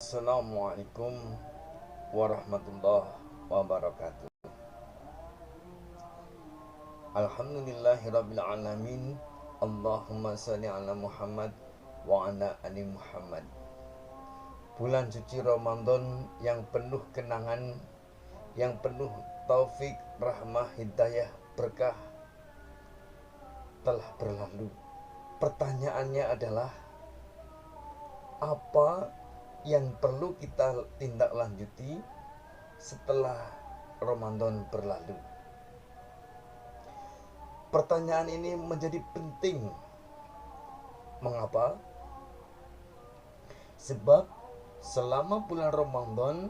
Assalamualaikum warahmatullahi wabarakatuh. Alhamdulillahirabbil alamin. Allahumma shalli ala Muhammad wa ala ali Muhammad. Bulan suci Ramadan yang penuh kenangan, yang penuh taufik, rahmah, hidayah, berkah telah berlalu. Pertanyaannya adalah, apa yang perlu kita tindak lanjuti setelah Ramadan berlalu? Pertanyaan ini menjadi penting. Mengapa? Sebab selama bulan Ramadan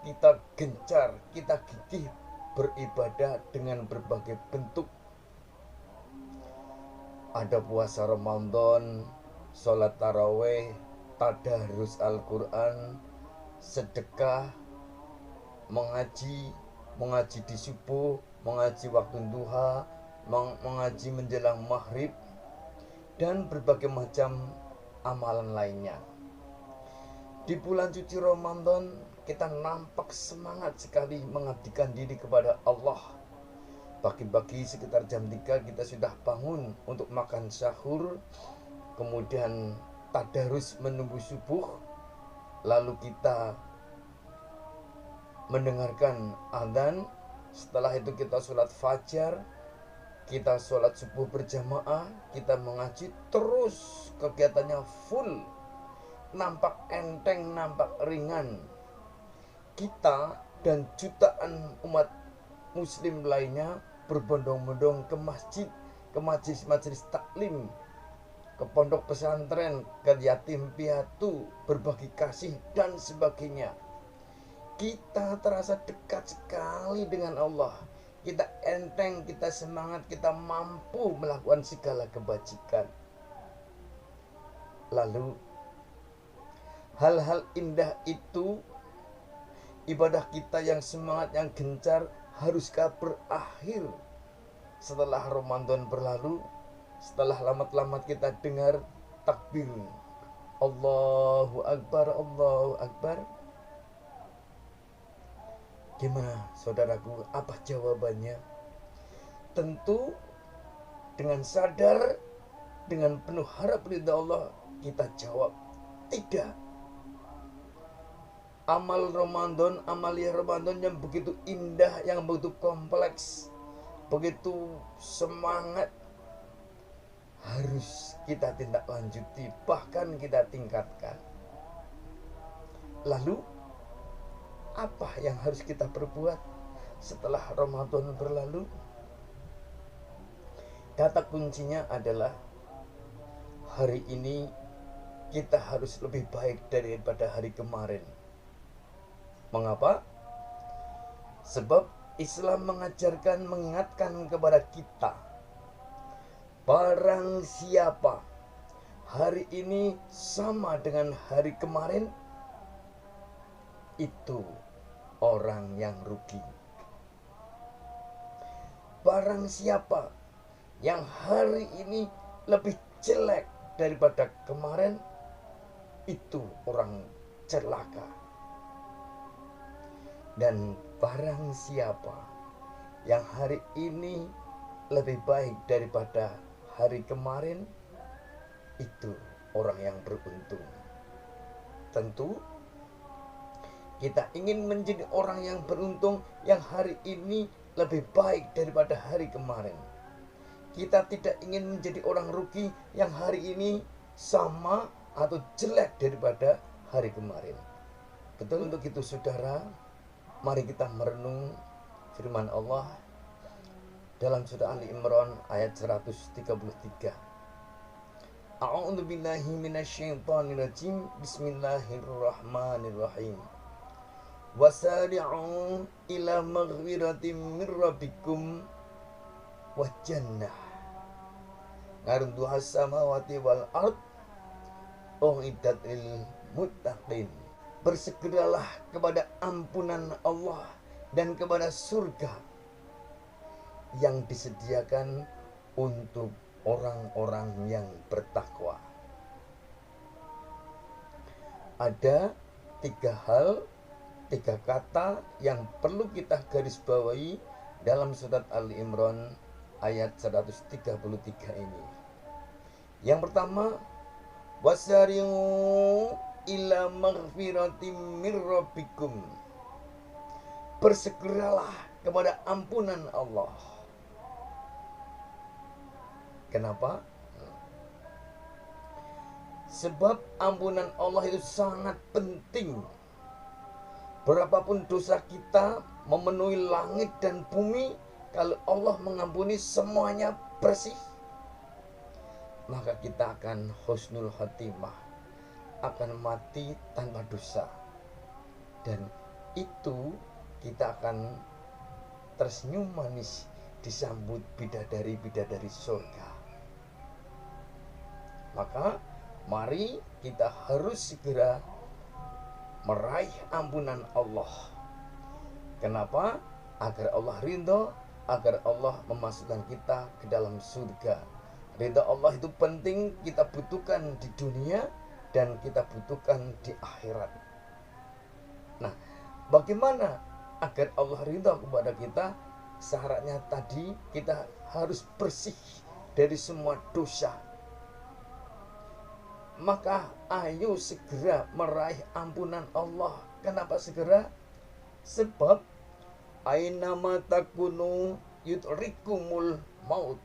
kita gencar, kita gigih beribadah dengan berbagai bentuk. Ada puasa Ramadan, sholat taraweh, tadarus Al-Quran, sedekah, mengaji di subuh, mengaji waktu duha, mengaji menjelang maghrib, dan berbagai macam amalan lainnya. Di bulan suci Ramadan kita nampak semangat sekali mengabdikan diri kepada Allah. Pagi-pagi sekitar jam 3 kita sudah bangun untuk makan sahur, kemudian tadarus menunggu subuh, lalu kita mendengarkan adzan. Setelah itu kita sholat fajar, kita sholat subuh berjamaah, kita mengaji, terus kegiatannya full. Nampak enteng, nampak ringan. Kita dan jutaan umat muslim lainnya berbondong-bondong ke masjid, ke majelis-majelis taklim, ke pondok pesantren, ke yatim piatu, berbagi kasih dan sebagainya. Kita terasa dekat sekali dengan Allah. Kita enteng, kita semangat, kita mampu melakukan segala kebajikan. Lalu hal-hal indah itu, ibadah kita yang semangat, yang gencar, haruskah berakhir setelah Ramadan berlalu? Setelah lama-lama kita dengar takbir Allahu Akbar, Allahu Akbar. Gimana saudaraku, apa jawabannya? Tentu dengan sadar, dengan penuh harap ridha Allah, kita jawab tidak. Amal Ramadan, amalia Ramadan yang begitu indah, yang begitu kompleks, begitu semangat, harus kita tindak lanjuti, bahkan kita tingkatkan. Lalu apa yang harus kita perbuat setelah Ramadan berlalu? Kata kuncinya adalah, hari ini kita harus lebih baik daripada hari kemarin. Mengapa? Sebab Islam mengajarkan, mengingatkan kepada kita, barang siapa hari ini sama dengan hari kemarin, itu orang yang rugi. Barang siapa yang hari ini lebih jelek daripada kemarin, itu orang celaka. Dan barang siapa yang hari ini lebih baik daripada hari kemarin, itu orang yang beruntung. Tentu kita ingin menjadi orang yang beruntung, yang hari ini lebih baik daripada hari kemarin. Kita tidak ingin menjadi orang rugi yang hari ini sama atau jelek daripada hari kemarin. Betul, untuk itu saudara, mari kita merenung firman Allah dalam surah Ali Imran ayat 133. A'udzu billahi minasyaitonir rajim. Bismillahirrahmanirrahim. Wasari'u ila maghfiratin min rabbikum wa jannah arduhas samawati wal ard uiddat lil muttaqin. Bersegeralah kepada ampunan Allah dan kepada surga yang disediakan untuk orang-orang yang bertakwa. Ada tiga hal, tiga kata yang perlu kita garis bawahi dalam surat Ali Imran ayat 133 ini. Yang pertama, wasari'u ila maghfiratim mir rabbikum. Bersegeralah kepada ampunan Allah. Kenapa? Sebab ampunan Allah itu sangat penting. Berapapun dosa kita memenuhi langit dan bumi, kalau Allah mengampuni semuanya bersih, maka kita akan husnul khotimah, akan mati tanpa dosa. Dan itu kita akan tersenyum manis disambut bidadari-bidadari surga. Maka mari kita harus segera meraih ampunan Allah. Kenapa? Agar Allah ridho, agar Allah memasukkan kita ke dalam surga. Ridho Allah itu penting, kita butuhkan di dunia dan kita butuhkan di akhirat. Nah, bagaimana agar Allah ridho kepada kita? Syaratnya tadi, kita harus bersih dari semua dosa. Maka ayo segera meraih ampunan Allah. Kenapa segera? Sebab ainama takunu yudrikumul maut.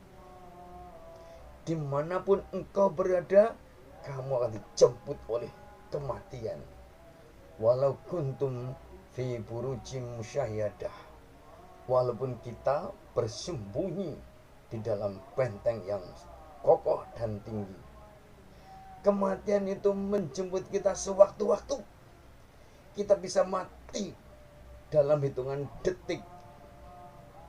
Dimanapun engkau berada, kamu akan dijemput oleh kematian. Walau kuntum fi burujim musyayadah. Walaupun kita bersembunyi di dalam benteng yang kokoh dan tinggi, kematian itu menjemput kita sewaktu-waktu. Kita bisa mati dalam hitungan detik.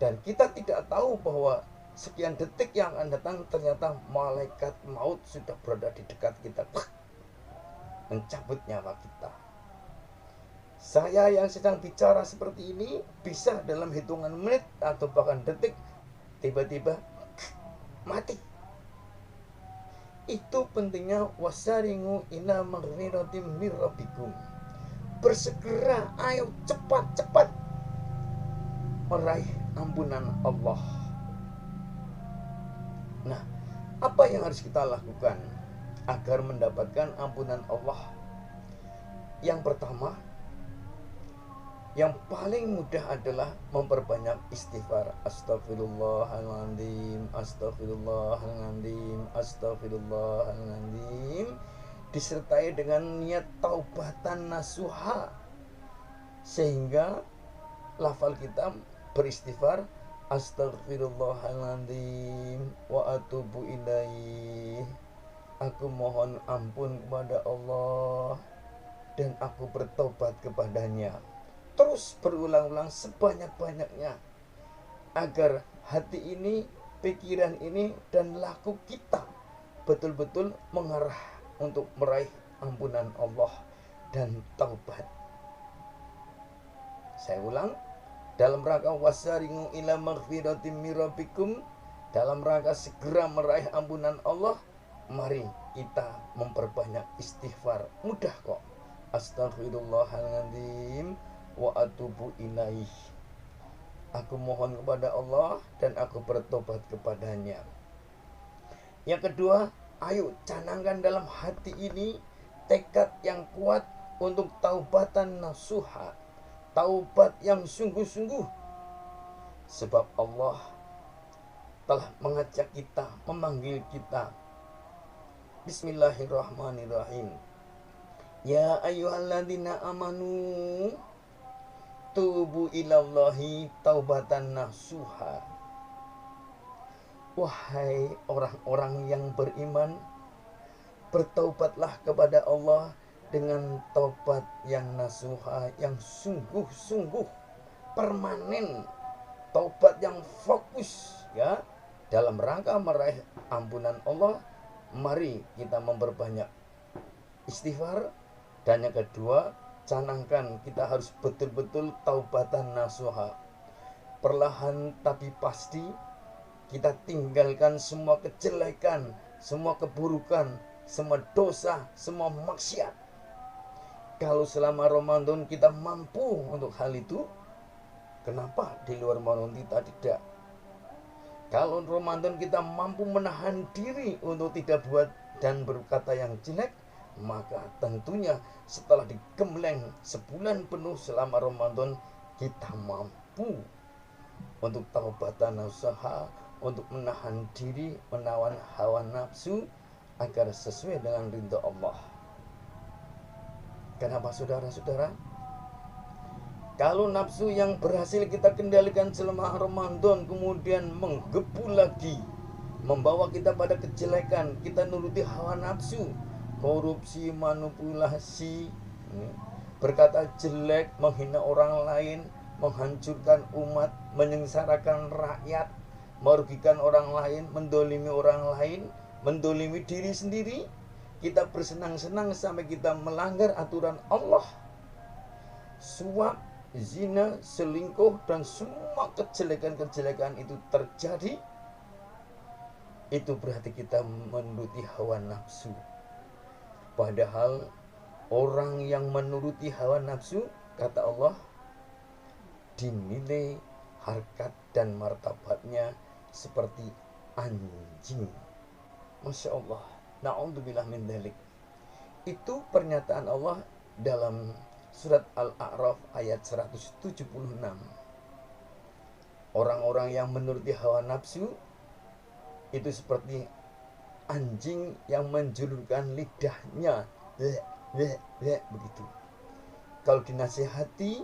Dan kita tidak tahu bahwa sekian detik yang akan datang ternyata malaikat maut sudah berada di dekat kita, mencabut nyawa kita. Saya yang sedang bicara seperti ini bisa dalam hitungan menit atau bahkan detik tiba-tiba mati. Itu pentingnya wasaringu ila maghfiratim mir rabbikum. Bersegera, ayo cepat-cepat meraih ampunan Allah. Nah, apa yang harus kita lakukan agar mendapatkan ampunan Allah? Yang pertama, yang paling mudah adalah memperbanyak istighfar. Astagfirullahaladzim, astagfirullahaladzim, astagfirullahaladzim, disertai dengan niat taubatan nasuha, sehingga lafal kita beristighfar, astagfirullahaladzim wa atubu ilaih. Aku mohon ampun kepada Allah dan aku bertobat kepadanya. Terus berulang-ulang sebanyak-banyaknya, agar hati ini, pikiran ini, dan laku kita betul-betul mengarah untuk meraih ampunan Allah dan taubat. Saya ulang, dalam rangka wasaringu ila maghfiratim mir rabbikum, dalam rangka segera meraih ampunan Allah, mari kita memperbanyak istighfar. Mudah kok. Astaghfirullahaladzim wa atubu ilaih. Aku mohon kepada Allah dan aku bertobat kepadanya. Yang kedua, ayo canangkan dalam hati ini tekad yang kuat untuk taubatan nasuha, taubat yang sungguh-sungguh. Sebab Allah telah mengajak kita, memanggil kita. Bismillahirrahmanirrahim. Ya ayyuhalladzina amanu tubu ilallahi taubatan nasuha. Wahai orang-orang yang beriman, bertaubatlah kepada Allah dengan taubat yang nasuha, yang sungguh-sungguh, permanen, taubat yang fokus, ya, dalam rangka meraih ampunan Allah. Mari kita memperbanyak istighfar. Dan yang kedua, canangkan kita harus betul-betul taubatan nasuha. Perlahan tapi pasti kita tinggalkan semua kejelekan, semua keburukan, semua dosa, semua maksiat. Kalau selama Ramadan kita mampu untuk hal itu, kenapa di luar Ramadan kita tidak? Kalau Ramadan kita mampu menahan diri untuk tidak buat dan berkata yang jelek, maka tentunya setelah digembleng sebulan penuh selama Ramadan, kita mampu untuk taubatan usaha, untuk menahan diri, menawan hawa nafsu agar sesuai dengan ridha Allah. Kenapa saudara-saudara? Kalau nafsu yang berhasil kita kendalikan selama Ramadan kemudian menggebu lagi, membawa kita pada kejelekan, kita nuruti hawa nafsu, korupsi, manipulasi, berkata jelek, menghina orang lain, menghancurkan umat, menyengsarakan rakyat, merugikan orang lain, mendolimi orang lain, mendolimi diri sendiri, kita bersenang-senang sampai kita melanggar aturan Allah, suap, zina, selingkuh, dan semua kejelekan-kejelekan itu terjadi, itu berarti kita menuruti hawa nafsu. Padahal orang yang menuruti hawa nafsu, kata Allah, dinilai harkat dan martabatnya seperti anjing. Masya Allah, na'udzubillah min dzalik. Itu pernyataan Allah dalam surat Al-A'raf ayat 176. Orang-orang yang menuruti hawa nafsu itu seperti anjing yang menjulurkan lidahnya, begitu. Kalau dinasihati,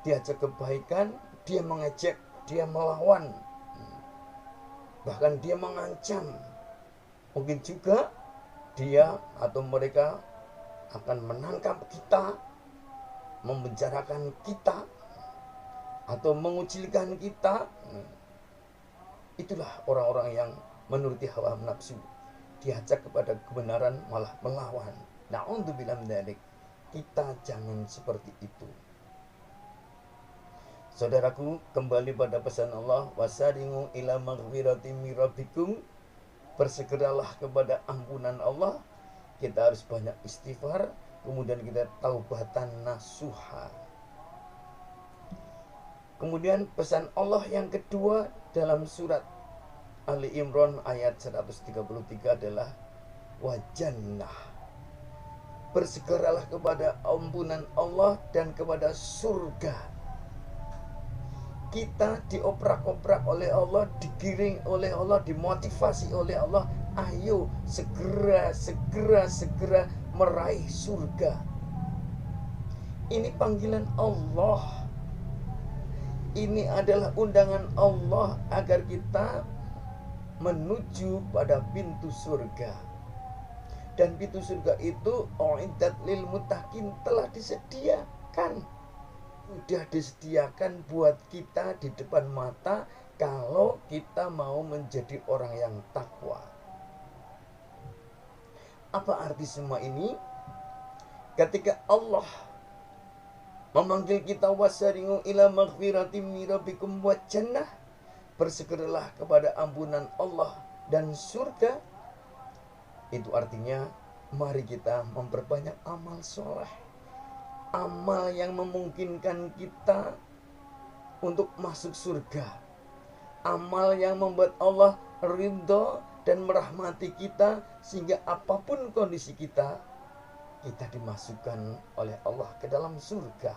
diajak kebaikan, dia mengejek, dia melawan, bahkan dia mengancam. Mungkin juga dia atau mereka akan menangkap kita, membicarakan kita, atau mengucilkan kita. Itulah orang-orang yang menuruti hawa nafsu, diajak kepada kebenaran malah melawan. Na'udzubillah min dzalik. Kita jangan seperti itu. Saudaraku, kembali pada pesan Allah, wasari'u ila maghfiratin min rabbikum, bersegeralah kepada ampunan Allah. Kita harus banyak istighfar, kemudian kita taubatan nasuha. Kemudian pesan Allah yang kedua dalam surat Ali Imran ayat 133 adalah wajannah. Bersegeralah kepada ampunan Allah dan kepada surga. Kita dioprak-oprak oleh Allah, digiring oleh Allah, dimotivasi oleh Allah. Ayo segera meraih surga. Ini panggilan Allah. Ini adalah undangan Allah agar kita menuju pada pintu surga. Dan pintu surga itu uiddat lil muttaqin, telah disediakan. Sudah disediakan buat kita di depan mata kalau kita mau menjadi orang yang takwa. Apa arti semua ini? Ketika Allah memanggil kita wasari'u ila maghfiratin min rabbikum wa jannah, bersegeralah kepada ampunan Allah dan surga. Itu artinya mari kita memperbanyak amal soleh, amal yang memungkinkan kita untuk masuk surga, amal yang membuat Allah ridho dan merahmati kita, sehingga apapun kondisi kita, kita dimasukkan oleh Allah ke dalam surga.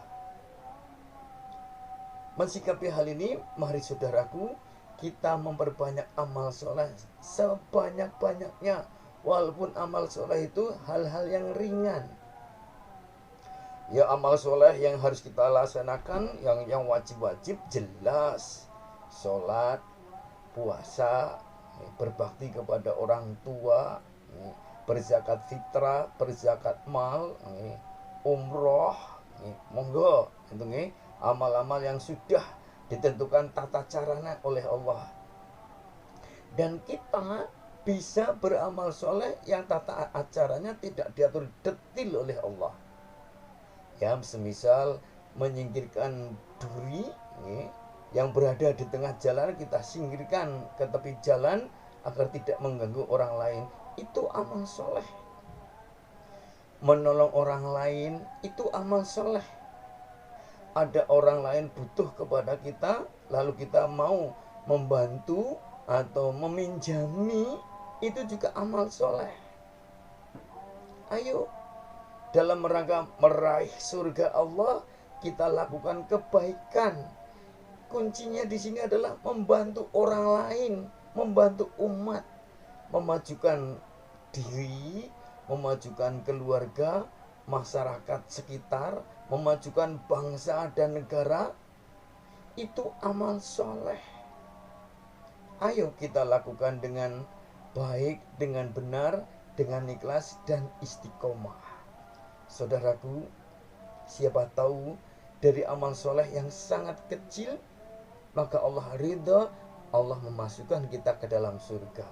Mensikapi hal ini, mari saudaraku, kita memperbanyak amal soleh sebanyak-banyaknya. Walaupun amal soleh itu hal-hal yang ringan. Ya, amal soleh yang harus kita laksanakan, yang wajib-wajib jelas. Sholat, puasa, berbakti kepada orang tua, berzakat fitrah, berzakat mal, umroh, monggo, itu amal-amal yang sudah ditentukan tata caranya oleh Allah. Dan kita bisa beramal soleh yang tata acaranya tidak diatur detil oleh Allah. Ya, semisal menyingkirkan duri yang berada di tengah jalan, kita singkirkan ke tepi jalan agar tidak mengganggu orang lain. Itu amal soleh. menolong orang lain, itu amal soleh. Ada orang lain butuh kepada kita, lalu kita mau membantu atau meminjami, itu juga amal soleh. Ayo, dalam rangka meraih surga Allah, kita lakukan kebaikan. Kuncinya di sini adalah membantu orang lain, membantu umat, memajukan diri, memajukan keluarga, masyarakat sekitar, memajukan bangsa dan negara. Itu amal soleh. Ayo kita lakukan dengan baik, dengan benar, dengan ikhlas dan istiqomah. Saudaraku, siapa tahu dari amal soleh yang sangat kecil, maka Allah ridha, Allah memasukkan kita ke dalam surga.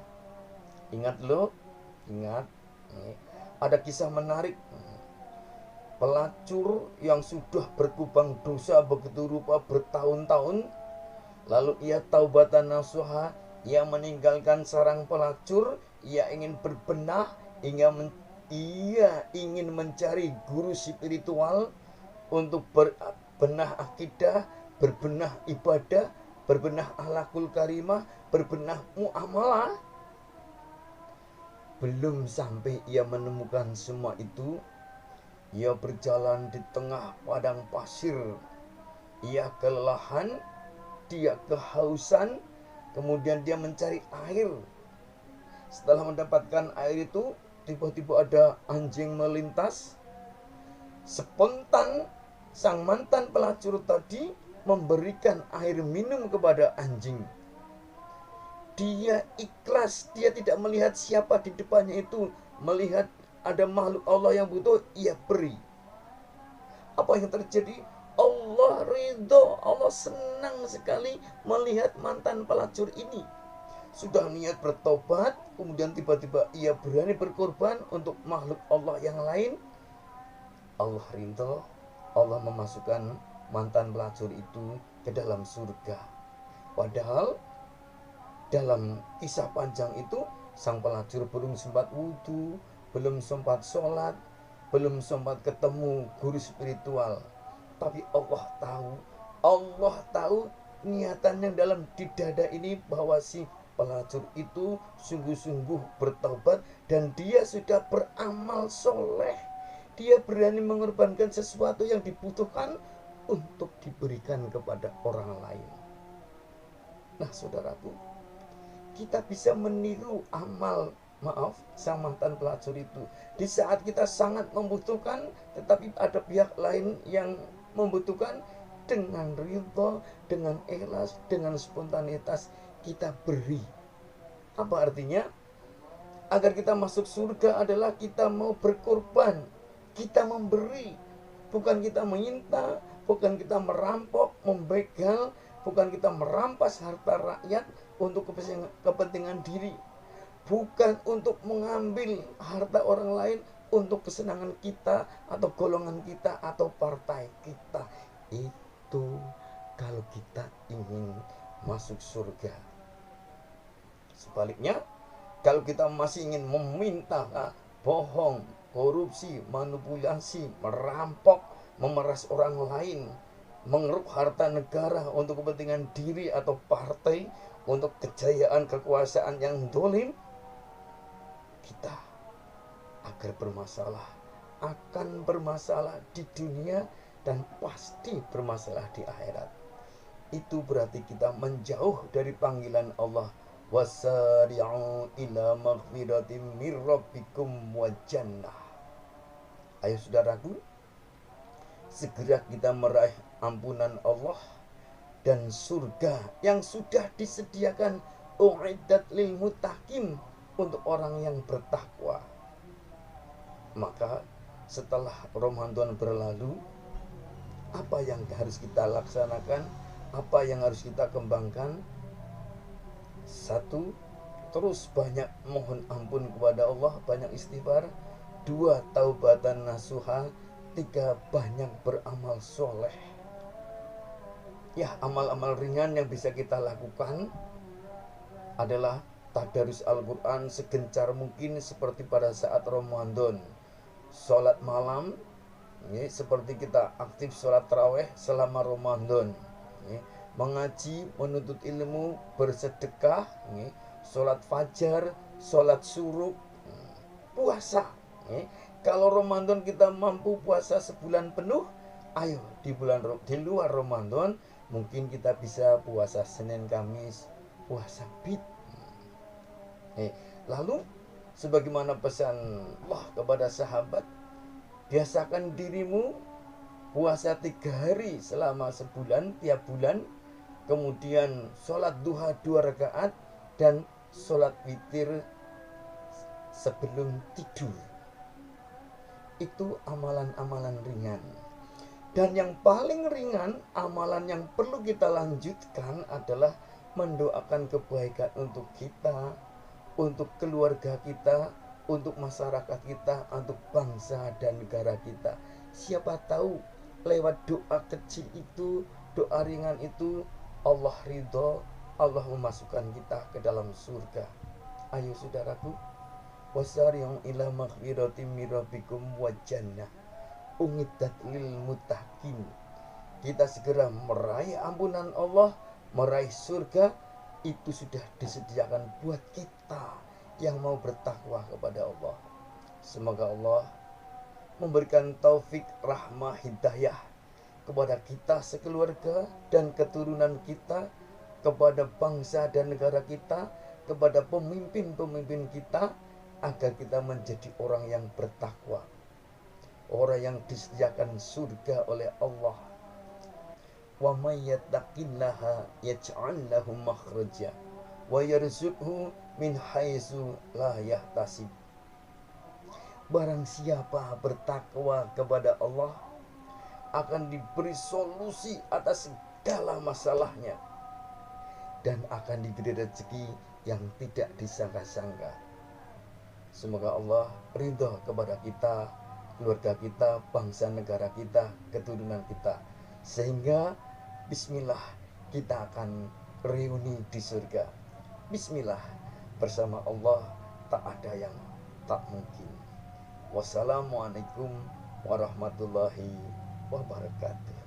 Ingat loh, ingat, ada kisah menarik. Pelacur yang sudah berkubang dosa begitu rupa bertahun-tahun, lalu ia taubatan nasuha, ia meninggalkan sarang pelacur, ia ingin berbenah, ia ingin mencari guru spiritual untuk berbenah akidah, berbenah ibadah, berbenah akhlakul karimah, berbenah muamalah. Belum sampai ia menemukan semua itu, ia berjalan di tengah padang pasir. Ia kelelahan, dia kehausan, kemudian dia mencari air. Setelah mendapatkan air itu, tiba-tiba ada anjing melintas. Spontan sang mantan pelacur tadi memberikan air minum kepada anjing. Dia ikhlas, dia tidak melihat siapa di depannya itu, melihat ada makhluk Allah yang butuh, ia beri. Apa yang terjadi? Allah ridho, Allah senang sekali melihat mantan pelacur ini. Sudah niat bertobat, kemudian tiba-tiba ia berani berkorban untuk makhluk Allah yang lain. Allah ridho, Allah memasukkan mantan pelacur itu ke dalam surga. Padahal dalam kisah panjang itu, sang pelacur belum sempat wudhu, belum sempat sholat, belum sempat ketemu guru spiritual. Tapi Allah tahu niatan yang dalam di dada ini, bahwa si pelacur itu sungguh-sungguh bertobat dan dia sudah beramal soleh. Dia berani mengorbankan sesuatu yang dibutuhkan untuk diberikan kepada orang lain. Nah, saudaraku, kita bisa meniru amal sang mantan pelacur itu. Di saat kita sangat membutuhkan, tetapi ada pihak lain yang membutuhkan, dengan ridho, dengan ikhlas, dengan spontanitas kita beri. Apa artinya? Agar kita masuk surga adalah kita mau berkorban, kita memberi. Bukan kita meminta, bukan kita merampok, membegal, bukan kita merampas harta rakyat untuk kepentingan diri, bukan untuk mengambil harta orang lain untuk kesenangan kita atau golongan kita atau partai kita. Itu kalau kita ingin masuk surga. Sebaliknya, kalau kita masih ingin meminta, bohong, korupsi, manipulasi, merampok, memeras orang lain, mengeruk harta negara untuk kepentingan diri atau partai, untuk kejayaan kekuasaan yang dolim, kita agar bermasalah, akan bermasalah di dunia dan pasti bermasalah di akhirat. Itu berarti kita menjauh dari panggilan Allah, wasari'u ila maghfiratin mir rabbikum wa jannah. Ayo saudaraku, segera kita meraih ampunan Allah dan surga yang sudah disediakan, u'iddat lil muttaqin, untuk orang yang bertakwa. Maka setelah Ramadan berlalu, apa yang harus kita laksanakan? Apa yang harus kita kembangkan? 1, terus banyak mohon ampun kepada Allah, banyak istighfar. 2, taubatan nasuha. 3, banyak beramal soleh. Ya, amal-amal ringan yang bisa kita lakukan adalah tadarus Al-Quran segencar mungkin seperti pada saat Ramadan. sholat malam, ini seperti kita aktif sholat taraweh selama Ramadan, ini mengaji, menuntut ilmu, bersedekah, ini sholat fajar, sholat syuruk, puasa. Ini kalau Ramadan kita mampu puasa sebulan penuh, ayo di luar Ramadan mungkin kita bisa puasa Senin Kamis, puasa Bid. Lalu sebagaimana pesan Allah kepada sahabat, biasakan dirimu puasa 3 hari selama sebulan tiap bulan, kemudian sholat duha 2 rakaat dan sholat witir sebelum tidur. Itu amalan-amalan ringan. Dan yang paling ringan, amalan yang perlu kita lanjutkan adalah mendoakan kebaikan untuk kita, untuk keluarga kita, untuk masyarakat kita, untuk bangsa dan negara kita. Siapa tahu lewat doa kecil itu, doa ringan itu, Allah ridho, Allah memasukkan kita ke dalam surga. Ayo saudaraku, wasari'u ila maghfiratin min rabbikum wa jannah umiddat lil muttaqin. Kita segera meraih ampunan Allah, meraih surga. Itu sudah disediakan buat kita yang mau bertakwa kepada Allah. Semoga Allah memberikan taufik, rahmah, hidayah kepada kita sekeluarga dan keturunan kita, kepada bangsa dan negara kita, kepada pemimpin-pemimpin kita, agar kita menjadi orang yang bertakwa, orang yang disediakan surga oleh Allah. Wa may yattaqillaha yaj'al lahu makhraja wa yarzuqhu min haitsu la yahtasib. Barang siapa bertakwa kepada Allah akan diberi solusi atas segala masalahnya dan akan diberi rezeki yang tidak disangka-sangka. Semoga Allah ridho kepada kita, keluarga kita, bangsa negara kita, keturunan kita, sehingga bismillah kita akan reuni di surga. Bismillah, bersama Allah tak ada yang tak mungkin. Wassalamualaikum warahmatullahi wabarakatuh.